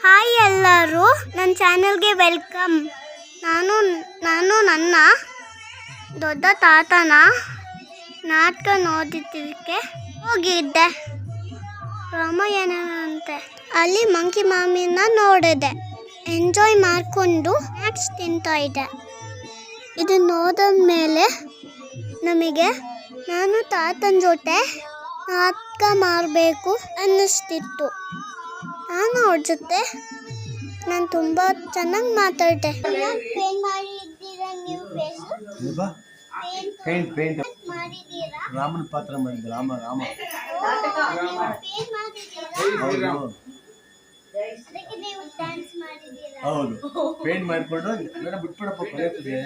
Hi ಎಲ್ಲರೂ, ನನ್ನ ಚಾನೆಲ್ಗೆ ವೆಲ್ಕಮ್. ನಾನು ನನ್ನ ದೊಡ್ಡ ತಾತನ ನಾಟಕ ನೋಡಿದ್ದಕ್ಕೆ ಹೋಗಿದ್ದೆ. ರಾಮಾಯಣ ಅಂತೆ. ಅಲ್ಲಿ ಮಂಕಿ ಮಾಮಿನ ನೋಡಿದೆ. ಎಂಜಾಯ್ ಮಾಡಿಕೊಂಡು ಸ್ನ್ಯಾಕ್ಸ್ ತಿಂತಾ ಇದ್ದೆ. ಇದು ನೋಡಿದ ಮೇಲೆ ನಮಗೆ ನಾನು ತಾತನ ಜೊತೆ ನಾಟಕ ಮಾಡಬೇಕು ಅನ್ನಿಸ್ತಿತ್ತು. ನಾನು ಅವ್ರ ಜೊತೆ ತುಂಬ ಚೆನ್ನಾಗಿ ಮಾತಾಡಿದೆ. ರಾಮನ ಪಾತ್ರ ಮಾಡಿದ್ದೆ. ರಾಮ ಹೌದು, ಪೇಂಟ್ ಮಾಡಿಕೊಂಡು ಬಿಟ್ಬಿಡಪ್ಪ ಕಲಿಯುತ್ತದೆ.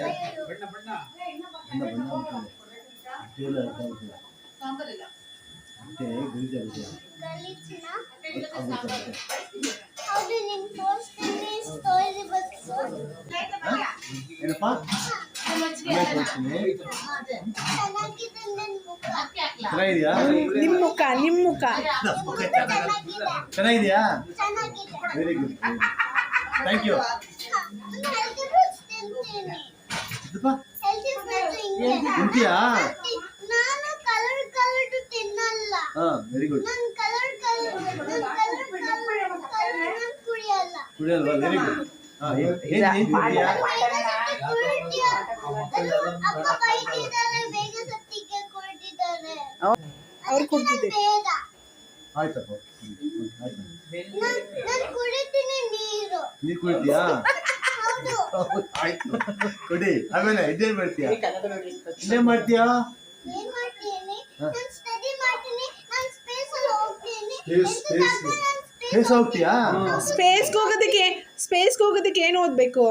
ಏನಪ್ಪ ಚೆನ್ನಾಗಿದ್ಯಾ? ನಿಮ್ಮ ಮುಖ ಚೆನ್ನಾಗಿದ್ಯಾ? Very good, thank you. ತಿಂತೀಯಾ? Very good. ಕುಡಿಯಲ್ವಾ? Very good. ಅವ್ರು ಕೊಡ್ತಿದ್ದೆ. ಆಯ್ತಪ್ಪ, ನೀರು ಕುಡಿತೀಯಾ? ಆಯ್ತು, ಕುಡಿ. ಆಮೇಲೆ ಇದೇನ್ ಮಾಡ್ತೀಯಾ? ಇನ್ನೇನ್ ಮಾಡ್ತೀಯಾ? ಸ್ಪೇಸ್ ಹೋಗ್ತೀಯಾ? ಸ್ಪೇಸ್ಗೆ ಹೋಗೋದಕ್ಕೆ ಏನು ಓದ್ಬೇಕು?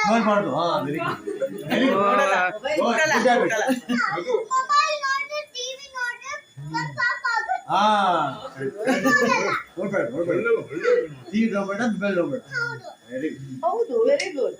ನೋಡ್ಬಾರ್ದು. Very good. ಹೌದು, ವೆರಿ ಗುಡ್.